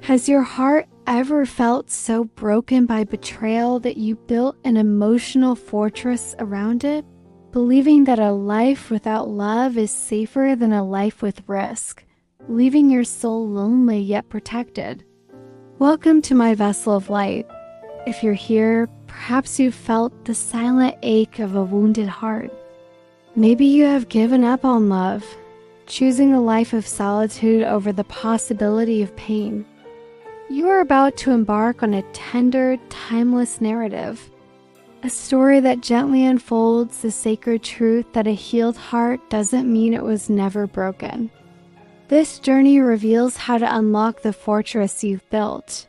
Has your heart ever felt so broken by betrayal that you built an emotional fortress around it, believing that a life without love is safer than a life with risk, leaving your soul lonely yet protected? Welcome to my vessel of light. If you're here, perhaps you've felt the silent ache of a wounded heart. Maybe you have given up on love, choosing a life of solitude over the possibility of pain. You are about to embark on a tender, timeless narrative, a story that gently unfolds the sacred truth that a healed heart doesn't mean it was never broken. This journey reveals how to unlock the fortress you've built.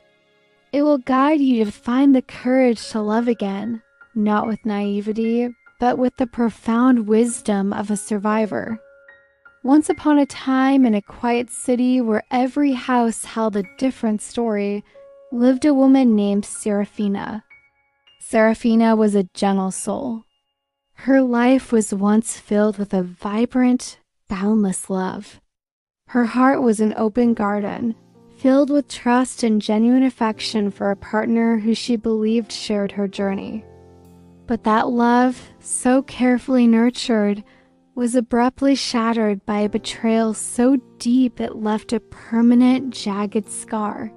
It will guide you to find the courage to love again, not with naivety, but with the profound wisdom of a survivor. Once upon a time, in a quiet city where every house held a different story, lived a woman named Serafina. Serafina was a gentle soul. Her life was once filled with a vibrant, boundless love. Her heart was an open garden, filled with trust and genuine affection for a partner who she believed shared her journey. But that love, so carefully nurtured, was abruptly shattered by a betrayal so deep it left a permanent, jagged scar.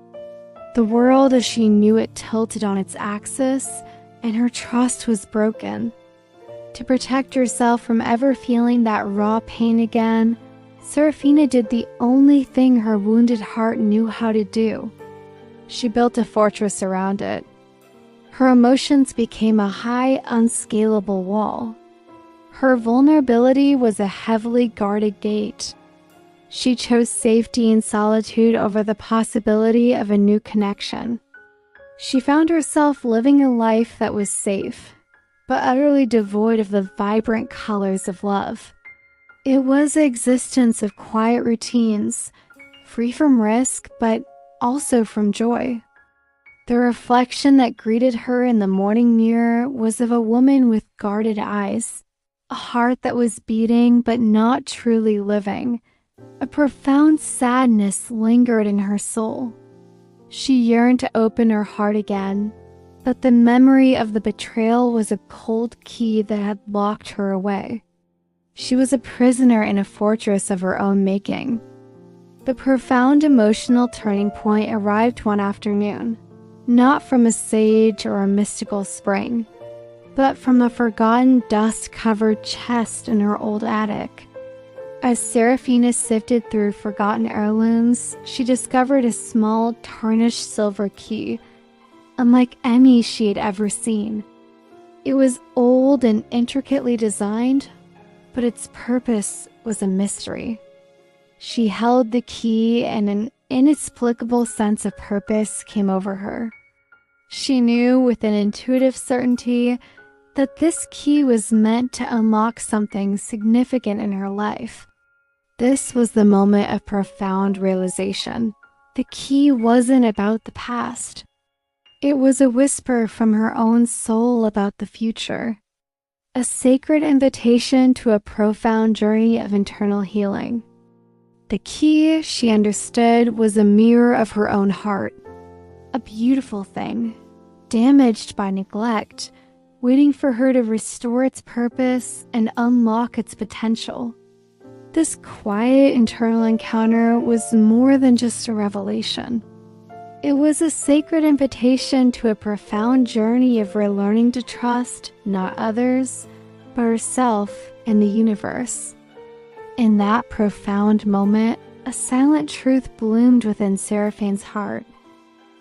The world as she knew it tilted on its axis, and her trust was broken. To protect herself from ever feeling that raw pain again, Serafina did the only thing her wounded heart knew how to do. She built a fortress around it. Her emotions became a high, unscalable wall. Her vulnerability was a heavily guarded gate. She chose safety and solitude over the possibility of a new connection. She found herself living a life that was safe, but utterly devoid of the vibrant colors of love. It was an existence of quiet routines, free from risk, but also from joy. The reflection that greeted her in the morning mirror was of a woman with guarded eyes, a heart that was beating but not truly living. A profound sadness lingered in her soul. She yearned to open her heart again, but the memory of the betrayal was a cold key that had locked her away. She was a prisoner in a fortress of her own making. The profound emotional turning point arrived one afternoon, not from a sage or a mystical spring, but from a forgotten dust-covered chest in her old attic. As Serafina sifted through forgotten heirlooms, she discovered a small, tarnished silver key, unlike any she had ever seen. It was old and intricately designed, but its purpose was a mystery. She held the key, and an inexplicable sense of purpose came over her. She knew with an intuitive certainty that this key was meant to unlock something significant in her life. This was the moment of profound realization. The key wasn't about the past. It was a whisper from her own soul about the future, a sacred invitation to a profound journey of internal healing. The key, she understood, was a mirror of her own heart, a beautiful thing, damaged by neglect, waiting for her to restore its purpose and unlock its potential. This quiet internal encounter was more than just a revelation. It was a sacred invitation to a profound journey of relearning to trust not others, but herself and the universe. In that profound moment, a silent truth bloomed within Seraphine's heart.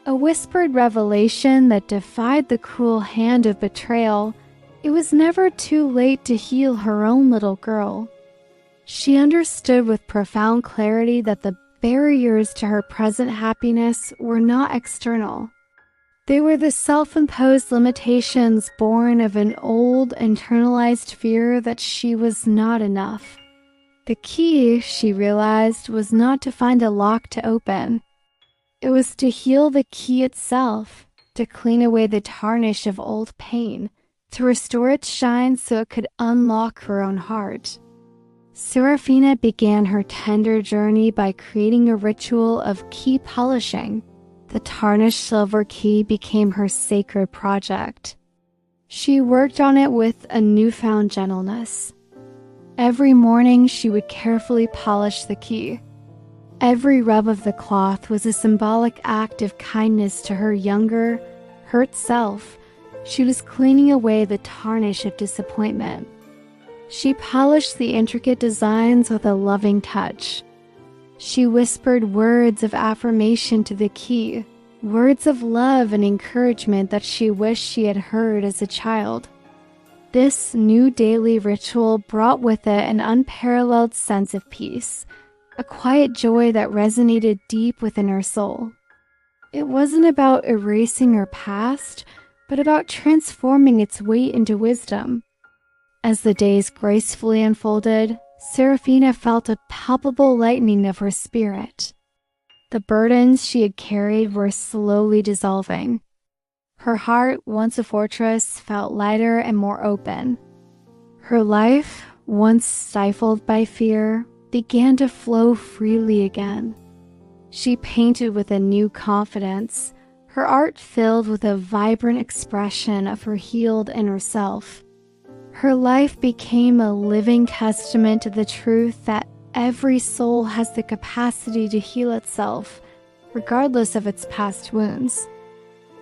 A whispered revelation that defied the cruel hand of betrayal. It was never too late to heal her own little girl. She understood with profound clarity that the barriers to her present happiness were not external. They were the self-imposed limitations born of an old, internalized fear that she was not enough. The key, she realized, was not to find a lock to open. It was to heal the key itself, to clean away the tarnish of old pain, to restore its shine so it could unlock her own heart. Serafina began her tender journey by creating a ritual of key polishing, the tarnished silver key became her sacred project. She worked on it with a newfound gentleness. Every morning, she would carefully polish the key. Every rub of the cloth was a symbolic act of kindness to her younger, hurt self. She was cleaning away the tarnish of disappointment. She polished the intricate designs with a loving touch. She whispered words of affirmation to the key, words of love and encouragement that she wished she had heard as a child. This new daily ritual brought with it an unparalleled sense of peace, a quiet joy that resonated deep within her soul. It wasn't about erasing her past, but about transforming its weight into wisdom. As the days gracefully unfolded, Serafina felt a palpable lightening of her spirit. The burdens she had carried were slowly dissolving. Her heart, once a fortress, felt lighter and more open. Her life, once stifled by fear, began to flow freely again. She painted with a new confidence, her art filled with a vibrant expression of her healed inner self. Her life became a living testament to the truth that every soul has the capacity to heal itself, regardless of its past wounds.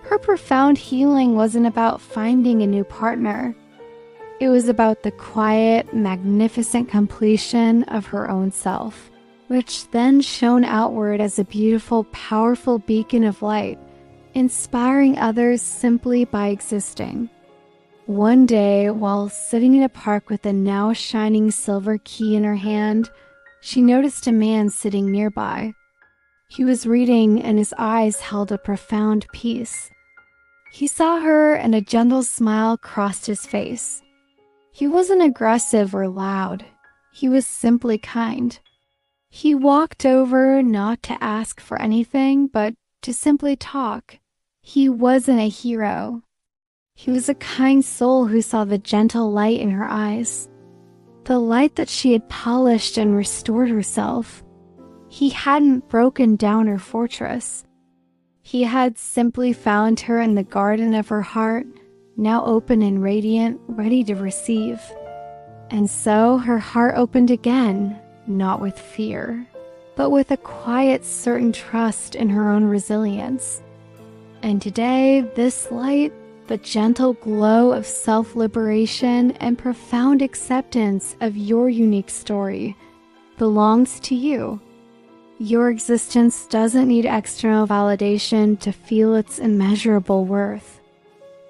Her profound healing wasn't about finding a new partner. It was about the quiet, magnificent completion of her own self, which then shone outward as a beautiful, powerful beacon of light, inspiring others simply by existing. One day, while sitting in a park with a now shining silver key in her hand, she noticed a man sitting nearby. He was reading, and his eyes held a profound peace. He saw her, and a gentle smile crossed his face. He wasn't aggressive or loud. He was simply kind. He walked over not to ask for anything, but to simply talk. He wasn't a hero. He was a kind soul who saw the gentle light in her eyes, the light that she had polished and restored herself. He hadn't broken down her fortress. He had simply found her in the garden of her heart, now open and radiant, ready to receive. And so her heart opened again, not with fear, but with a quiet, certain trust in her own resilience. And today, this light, the gentle glow of self-liberation and profound acceptance of your unique story, belongs to you. Your existence doesn't need external validation to feel its immeasurable worth.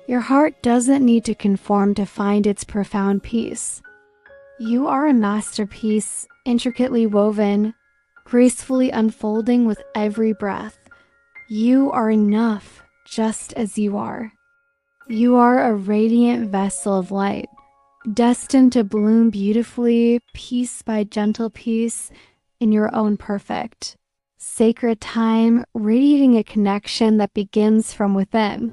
Your heart doesn't need to conform to find its profound peace. You are a masterpiece, intricately woven, gracefully unfolding with every breath. You are enough just as you are. You are a radiant vessel of light, destined to bloom beautifully, piece by gentle piece, in your own perfect, sacred time, radiating a connection that begins from within.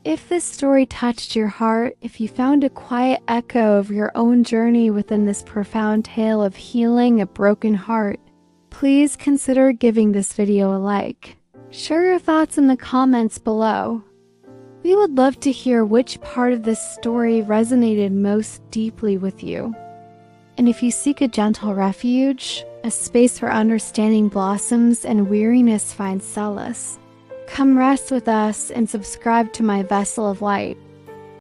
If this story touched your heart, if you found a quiet echo of your own journey within this profound tale of healing a broken heart, please consider giving this video a like. Share your thoughts in the comments below. We would love to hear which part of this story resonated most deeply with you. And if you seek a gentle refuge, a space where understanding blossoms and weariness finds solace, come rest with us and subscribe to my Vessel of Light.